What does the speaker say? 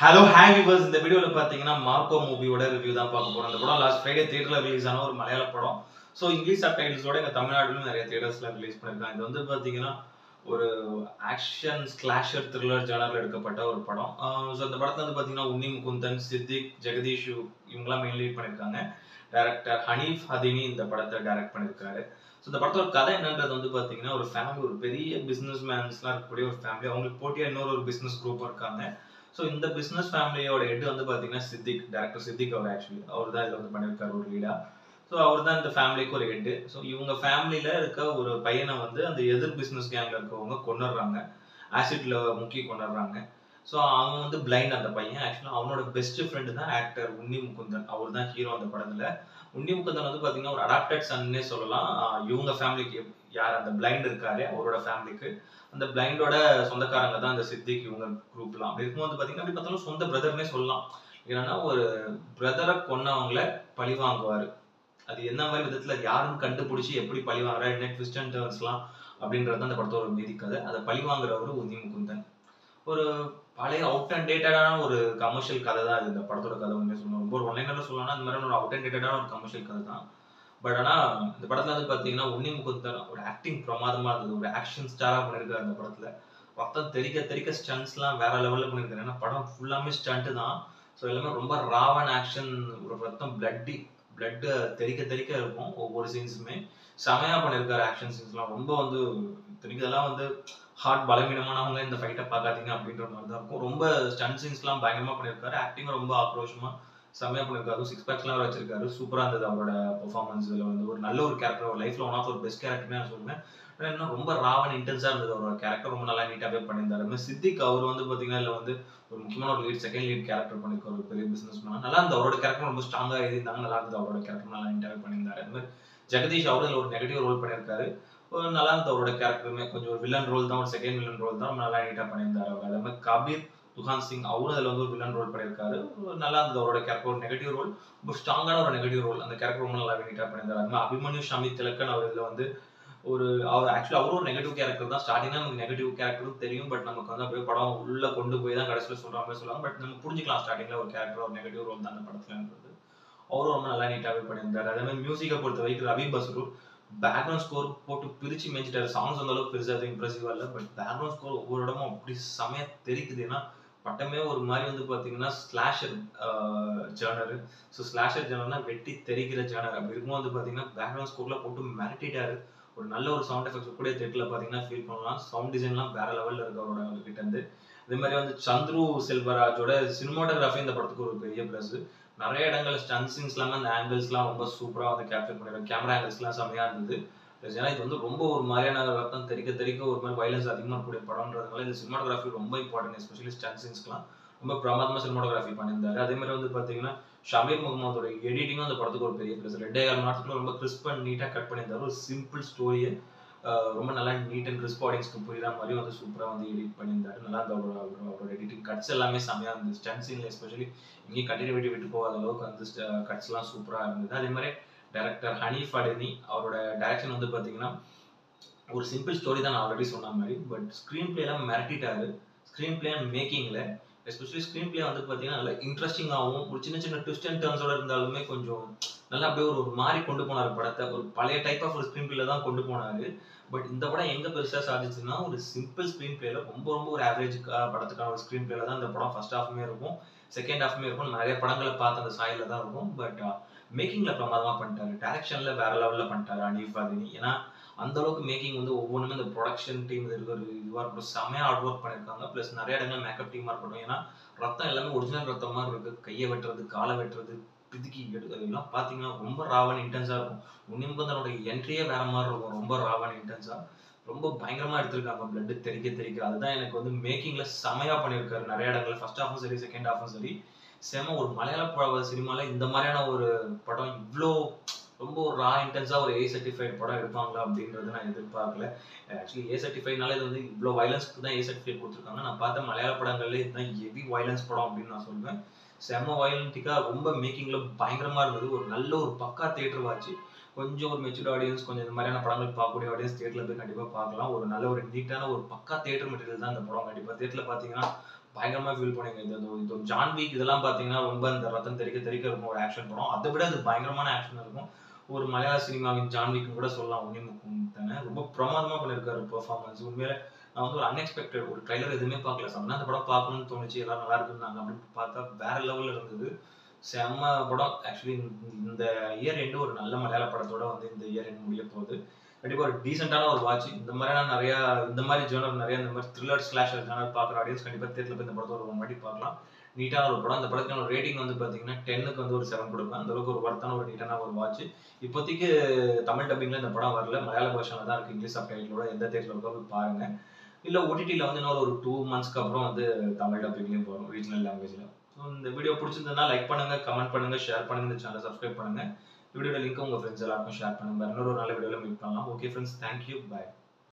Hello hi viewers, இந்த வீடியோவில் பார்த்தீங்கன்னா மார்க்கோ மூவியோட ரிவ்யூ தான் பார்க்க போகிறோம். அந்த படம் லாஸ்ட் ஃப்ரைடே தியேட்டரில் ரிலீஸ் ஆன ஒரு மலையாள படம். ஸோ இங்கிலீஷ் சப்டைட்டில்ஸோட எங்கள் தமிழ்நாட்டிலும் நிறைய தியேட்டர்ஸில் ரிலீஸ் பண்ணியிருக்காங்க. இது வந்து பார்த்தீங்கன்னா ஒரு ஆக்ஷன் ஸ்லாஷர் த்ரில்லர் ஜானரில் எடுக்கப்பட்ட ஒரு படம். ஸோ அந்த படத்தில் வந்து பார்த்தீங்கன்னா உன்னி முகுந்தன், சித்திக், ஜெகதீஷ் இவங்கெல்லாம் மெயின் லீட் பண்ணியிருக்காங்க. டைரக்டர் ஹனீஃப் ஹதீனி இந்த படத்தை டைரக்ட் பண்ணியிருக்காரு. ஸோ இந்த படத்தோட கதை என்னன்றது வந்து பார்த்தீங்கன்னா ஒரு ஃபேமிலி, ஒரு பெரிய பிஸ்னஸ் மேன்ஸ்லாம் இருக்கக்கூடிய ஒரு ஃபேமிலி. அவங்களுக்கு போட்டியாக இன்னொரு பிஸ்னஸ் குரூப்பும் இருக்காங்க. ஸோ இந்த பிஸ்னஸ் ஃபேமிலியோட ஹெட் வந்து பார்த்தீங்கன்னா சித்திக், டேரக்டர் சித்திக் அவர் அவர் தான் இதில் வந்து பண்ணியிருக்காரு ஒரு லீடா. ஸோ அவர் தான் இந்த ஃபேமிலிக்கு ஒரு ஹெட்டு. ஸோ இவங்க ஃபேமிலியில் இருக்க ஒரு பையனை வந்து அந்த எதிர் பிஸ்னஸ் கேங்கில் இருக்கவங்க கொண்டுடுறாங்க, ஆசிட்ல முக்கி கொண்டுடுறாங்க. ஸோ அவன் வந்து பிளைண்ட் அந்த பையன். ஆக்சுவலாக அவனோட பெஸ்ட் ஃப்ரெண்டு தான் ஆக்டர் உன்னி முகுந்தன், அவர் தான் ஹீரோ அந்த படத்தில். உன்னி முகுந்தன் வந்து பார்த்தீங்கன்னா ஒரு அடாப்டட் சன்னே சொல்லலாம். இவங்க ஃபேமிலிக்கு யார் அந்த பிளைண்ட் இருக்காரு அவரோட ஃபேமிலிக்கு அந்த பிளைண்டோட சொந்தக்காரங்க தான் இந்த சித்திக் இவங்க குரூப்லாம். அப்படி இருக்கும்போது பார்த்தீங்கன்னா அப்படி பார்த்தாலும் சொந்த பிரதர்னே சொல்லலாம். ஏன்னா ஒரு பிரதரை கொன்னவங்கள பழி வாங்குவார். அது என்ன மாதிரி விதத்துல யாருன்னு கண்டுபிடிச்சி எப்படி பழி வாங்குறாரு, என்ன ட்விஸ்ட் அண்ட் டர்ன்ஸ்லாம் அப்படின்றது அந்த படத்தோட மீதி கதை. அதை பழி வாங்குறவரு உன்னி முகுந்தன். ஒரு பழைய அவுட் அண்ட் டேட்டடான ஒரு கமர்ஷியல் கதை தான் இது. இந்த படத்தோட கதை வந்து சொல்லணும், ரொம்ப ஒரு ஒன்லைனர்ல சொல்லணும்னா இந்த மாதிரி ஒரு அவுட் அண்ட் டேட்டடான ஒரு கமர்ஷியல் கதை தான். பட் ஆனால் இந்த படத்தில் வந்து பார்த்தீங்கன்னா உன்னி முகுந்தன் ஒரு ஆக்டிங் பிரமாதமாக இருந்தது. ஒரு ஆக்ஷன் ஸ்டாராக பண்ணியிருக்காரு அந்த படத்தில். ரத்தம் தெறிக்க தெறிக்க ஸ்டண்ட்ஸ்லாம் வேற லெவலில் பண்ணியிருக்காரு. ஏன்னா படம் ஃபுல்லாமே ஸ்டண்ட்டு தான். ஸோ எல்லாமே ரொம்ப ராவன் ஆக்ஷன், ஒரு ரத்தம் பிளட்டு தெறிக்க தெறிக்க இருக்கும். ஒவ்வொரு சீன்ஸுமே செமையாக பண்ணியிருக்காரு. ஆக்ஷன் சீன்ஸ்லாம் ரொம்ப வந்து இதெல்லாம் வந்து ஹார்ட் பலவீனமானவங்க இந்த ஃபைட்டை பார்க்காதீங்க அப்படின்ற மாதிரி தான் இருக்கும். ரொம்ப ஸ்டண்ட் சீன்ஸ்லாம் பயங்கரமாக பண்ணியிருக்காரு. ஆக்டிங் ரொம்ப ஆக்ரோஷமாக செம்மையா பண்ணிருக்காரு. 6 பேக்ஸ்லாம் வச்சிருக்காரு. சூப்பரா இருந்தது அவரோட பெர்ஃபார்மன்ஸ். இதுல வந்து ஒரு நல்ல ஒரு கேரக்டர், ஒரு லைஃப்ல ஒன் ஆஃப் ஒரு பெஸ்ட் கேரக்டர்னே நான் சொல்லுவேன். ஏன்னா ரொம்ப ராவன் இன்டென்ஸா இருந்தது அவரோட கேரக்டர். ரொம்ப நல்லா நீட்டாவே பண்ணியிருந்தாரு. அதுமாதிரி சித்திக் அவர் வந்து பாத்தீங்கன்னா இதுல வந்து ஒரு முக்கியமான ஒரு லீட், செகண்ட் லீட் கேரக்டர் பண்ணிருக்காரு. ஒரு பெரிய பிசினஸ் மேன். நல்லா இருந்தது அவரோட கேரக்டர். ரொம்ப ஸ்ட்ராங்கா எழுதியிருந்தாங்க. நல்லா இருந்தது அவரோட கேரக்டர். நல்லா நீட்டாவே பண்ணியிருந்தாரு. அது மாதிரி ஜெகதீஷ் அவரும் ஒரு நெகட்டிவ் ரோல் பண்ணியிருக்காரு. நல்லா இருந்தது அவரோட கேரக்டருமே. கொஞ்சம் ஒரு வில்லன் ரோல் தான், ஒரு செகண்ட் வில்லன் ரோல் தான். நல்லா நீட்டா பண்ணியிருந்தாரு அவர். அதே மாதிரி கபீர் துஹான் சிங் அவரும் அதில் வந்து ஒரு வில்லன் ரோல் பண்ணியிருக்காரு. நல்லா இருந்தது அவரோட கேரக்டர். ஒரு நெகட்டிவ் ரோல், ரொம்ப ஸ்ட்ராங்கான ஒரு நெகட்டிவ் ரோல். அந்த கேரக்டர் ரொம்ப நல்லா நீட்டாக பண்ணியிருந்தாரு. அது மாதிரி அபிமன்யு ஷமி திலக்கன் அவர் இதில் வந்து அவர் ஆக்சுவலாக அவரும் ஒரு நெகட்டிவ் கேரக்டர் தான். ஸ்டார்டிங்காக நமக்கு நெகட்டிவ் கேரக்டரும் தெரியும். பட் நமக்கு வந்து அப்படியே படம் உள்ள கொண்டு போய் தான் கடைசியில் சொல்கிற மாதிரி சொல்லுவாங்க. பட் நம்ம புரிஞ்சுக்கலாம் ஸ்டார்டிங்கில் ஒரு கேரக்டர் ஒரு நெகட்டிவ் ரோல் தான் அந்த படத்துலன்றது. அவரும் ரொம்ப நல்லா நீட்டாகவே பண்ணியிருந்தாரு. அதே மாதிரி மியூசிக்கை பொறுத்த வரைக்கும் ரவி பஸ்ரு பேக்ரவுண்ட் ஸ்கோர் போட்டு பிரிச்சு மேய்ச்சிட்டாரு. சாங்ஸ் அந்த அளவுக்கு பெருசாக இம்ப்ரெசிவா இல்லை. பட் பேக்ரவுண்ட் ஸ்கோர் ஒவ்வொரு இடமும் அப்படி செமையா தெரிக்குது. ஏன்னா பட்டமே ஒரு மாதிரி வந்து பார்த்தீங்கன்னா ஸ்லாஷர் ஜேர்னரு. ஸோ ஸ்லாஷர் ஜேர்னர்னா வெட்டி தெரிக்கிற ஜேர்னர். அப்படி இருக்கும்போது வந்து பார்த்தீங்கன்னா பேக்ரவுண்ட் ஸ்கோர்லாம் போட்டு மிரட்டிட்டாரு. ஒரு நல்ல ஒரு சவுண்ட் எஃபெக்ட்ஸ் கூட தேட்டரில் பார்த்தீங்கன்னா ஃபீல் பண்ணலாம். சவுண்ட் டிசைன்லாம் வேற லெவலில் இருக்கு அவரோட கிட்ட இருந்து. அதே மாதிரி வந்து சந்துரு செல்வராஜோட சினிமாட்டோகிராஃபி இந்த படத்துக்கு ஒரு பெரிய ப்ளஸ். நிறைய இடங்கள்ல ஸ்டன்ட் சீன்ஸ்லாம் அந்த ஆங்கிள்ஸ்லாம் ரொம்ப சூப்பராக வந்து கேப்சர் பண்ணிருக்காங்க. கேமரா ஆங்கிள்ஸ்லாம் செம்மையா இருந்தது. ஏன்னா இது வந்து ரொம்ப ஒரு மாதிரியான ரத்தம் தெறிக்க தெறிக்க ஒரு மாதிரி வயலன்ஸ் அதிகமாக இருக்கக்கூடிய படம்ன்றதுனால இந்த சினிமாட்டோகிராஃபி ரொம்ப இம்பார்ட்டன்ட். எஸ்பெஷலி ஸ்டன்ட் சீன்ஸ்க்குலாம் ரொம்ப பிரமாதமாக சினிமாட்டோகிராஃபி பண்ணியிருந்தாரு. அதே மாதிரி வந்து பார்த்தீங்கன்னா ஷமீர் முகமதோட எடிட்டிங்கும் அந்த படத்துக்கு ஒரு பெரிய ப்ளஸ். 2.5 மணி நேரத்துக்குள்ள ரொம்ப கிறிஸ்ப் அண்ட் நீட்டாக கட் பண்ணியிருந்தாரு. ஒரு சிம்பிள் ஸ்டோரியை ரொம்ப நல்லா நீட் அண்ட் கிறிஸ்ப் ஆடியன்ஸ்க்கு புரியுற மாதிரி வந்து சூப்பராக வந்து எடிட் பண்ணியிருந்தாரு. நல்லா இருந்த அவரோட எடிட்டிங் கட்ஸ் எல்லாமே செம்மையாக இருந்தது. ஸ்டன்ட் சீன்ல எஸ்பெஷலி இங்கேயும் கண்டினியூட்டி விட்டு போகாத அளவுக்கு வந்து கட்ஸ்லாம் சூப்பராக இருந்தது. அதே மாதிரி டைரக்டர் ஹனீஃப் ஹதீனி அவரோட டைரக்ஷன் வந்து பார்த்தீங்கன்னா ஒரு சிம்பிள் ஸ்டோரி தான் நான் ஆல்ரெடி சொன்ன மாதிரி. பட் ஸ்க்ரீன் பிளேலாம் மிரட்டிட்டாரு. ஸ்க்ரீன் பிளே அண்ட் மேக்கிங்கில் எஸ்பெஷலி ஸ்க்ரீன் பிளே வந்து பார்த்தீங்கன்னா நல்லா இன்ட்ரெஸ்டிங்காகவும் ஒரு சின்ன சின்ன ட்விஸ்ட் அண்ட் டர்ன்ஸோட இருந்தாலுமே கொஞ்சம் நல்லா அப்படியே ஒரு மாதிரி கொண்டு போனார் படத்தை. ஒரு பழைய டைப் ஆஃப் ஒரு ஸ்க்ரீன் பிளேல தான் கொண்டு போனார். பட் இந்த படம் எங்கே பெருசாக சாதிச்சுன்னா ஒரு சிம்பிள் ஸ்க்ரீன் பிளேல ரொம்ப ரொம்ப ஒரு ஆவரேஜ் படத்துக்கான ஒரு ஸ்க்ரீன் பிளேல தான் இந்த படம் ஃபர்ஸ்ட் ஹாஃப்மே இருக்கும், செகண்ட் ஹாஃப்மே இருக்கும். நிறைய படங்களை பார்த்து அந்த சாயில தான் இருக்கும். பட் மேக்கிங்ல பிரமாதமாக பண்ணிட்டாரு. டைரக்ஷன்ல வேற லெவலில் பண்ணிட்டாரு ஹனீஃப் ஹதீனி. ஏன்னா அந்த அளவுக்கு மேக்கிங் வந்து ஒவ்வொன்றுமே இந்த ப்ரொடக்ஷன் டீம் இதுவாக இருக்கட்டும் செமையா ஹார்ட் ஒர்க் பண்ணியிருக்காங்க. ப்ளஸ் நிறைய இடங்கள் மேக்கப் டீமாக இருக்கட்டும். ஏன்னா ரத்தம் எல்லாமே ஒரிஜினல் ரத்தம் மாதிரி இருக்கு. கையை வெட்டுறது, காலை வெட்டுறது, பிதுக்கி எடுக்கிறது எல்லாம் பார்த்தீங்கன்னா ரொம்ப ராவன் இன்டென்ஸாக இருக்கும். உன்னி முகுந்தனோட என்ட்ரியே வேற மாதிரி இருக்கும். ரொம்ப ராவன் இன்டென்ஸாக ரொம்ப பயங்கரமா எடுத்திருக்காங்க. பிளட் தெறிக்க தெறிக்க அதுதான் எனக்கு வந்து மேக்கிங்ல செமையா பண்ணியிருக்காரு. நிறைய இடங்கள்ல ஃபர்ஸ்ட் ஹாஃபும் சரி செகண்ட் ஹாஃபும் சரி செம. ஒரு மலையாள சினிமால இந்த மாதிரியான ஒரு படம் இவ்வளோ ரொம்ப ஒரு ரா இன்டென்ஸா ஒரு ஏ சர்டிஃபைட் படம் எடுப்பாங்களா அப்படின்றது நான் எதிர்பார்க்கல. ஆக்சுவலி ஏ சர்டிஃபைட்னால இது வந்து இவ்வளோ வயலன்ஸ்க்கு தான் ஏ சர்டிஃபைட் கொடுத்துருக்காங்க. நான் பார்த்த மலையாள படங்கள்ல இதுதான் ஹெவி வயலன்ஸ் படம் அப்படின்னு நான் சொல்லுவேன். செம வயலண்டிக்கா ரொம்ப மேக்கிங்ல பயங்கரமா இருந்தது. ஒரு நல்ல ஒரு பக்கா தியேட்டர் வாட்ச். கொஞ்சம் ஒரு மெச்சூர்ட் ஆடியன்ஸ், கொஞ்சம் இந்த மாதிரியான படங்கள் பார்க்கக்கூடிய ஆடியன்ஸ் தியேட்டர்ல போய் கண்டிப்பா பார்க்கலாம். ஒரு நல்ல ஒரு நீட்டான ஒரு பக்கா தியேட்டர் மெட்டீரியல் தான் இந்த படம். கண்டிப்பா தியேட்டர்ல பார்த்தீங்கன்னா பயங்கரமா ஃபீல் பண்ணுங்க. இது ஜான் வீக் இதெல்லாம் பார்த்தீங்கன்னா ரொம்ப அந்த ரத்தம் தெறிக்க தெறிக்க இருக்கும் ஒரு ஆக்ஷன் படம். அதை விட அது பயங்கரமான ஆக்ஷன் இருக்கும். ஒரு மலையாள சினிமாவின் ஜான் வீக்னு கூட சொல்லலாம். உன்னிமுக்குன்னு ரொம்ப பிரமாதமா பண்ணியிருக்காரு பெர்ஃபார்மன்ஸ். உண்மையிலே நான் வந்து ஒரு அன்எக்ஸ்பெக்டட் ஒரு ட்ரைலர் எதுவுமே பார்க்கல. சடனா அந்த படம் பார்க்கணும்னு தோணுச்சு. எல்லாரும் நல்லா இருக்குன்னாங்க அப்படின்னு பார்த்தா வேற லெவல்ல இருந்தது. செம்ம படம். ஆக்சுவலி இந்த இயர் எண்டு ஒரு நல்ல மலையாள படத்தோட வந்து இந்த இயர் எண்ட் முடிய போகுது. கண்டிப்பா ஒரு டீசென்ட்டான ஒரு வாட்ச். இந்த மாதிரியான நிறைய இந்த மாதிரி ஜானர் நிறைய இந்த மாதிரி த்ரில்லர் ஸ்லாஷர் ஜானர் பார்க்குற ஆடியன்ஸ் கண்டிப்பா தியேட்டர்ல போய் இந்த படத்தை ஒரு 1 வாட்டி பார்க்கலாம். நீட்டான ஒரு படம். அந்த படத்துக்கான ரேட்டிங் வந்து பார்த்தீங்கன்னா 10க்கு வந்து ஒரு 7 கொடுப்பேன். அந்த அளவுக்கு ஒரு வர்த்தான ஒரு நீட்டான ஒரு வாட்ச். இப்போதைக்கு தமிழ் டப்பிங்ல இந்த படம் வரல. மலையாள வெர்ஷன்ல தான் இருக்கு. இங்கிலீஷ் சப்டைட்டிலோட எந்த தியேட்டர்ல இருக்கோ போய் பாருங்க. இல்ல ஓடிடில வந்து இன்னொரு ஒரு 2 மந்த்ஸ்க்கு அப்புறம் வந்து தமிழ் டப்பிங்லயும் போகும் ரீஜனல் லாங்குவேஜ்ல. ஸோ இந்த வீடியோ பிடிச்சிருந்ததுன்னா லைக் பண்ணுங்க, கமெண்ட் பண்ணுங்க, ஷேர் பண்ணுங்க, இந்த சேனலை சப்ஸ்கிரைப் பண்ணுங்க. வீடியோட லிங்க் உங்க ஃப்ரெண்ட்ஸ் எல்லாருக்கும் ஷேர் பண்ணுங்க. இன்னொரு நல்ல வீடியோல மீட் பண்ணலாம். Okay friends, thank you, by.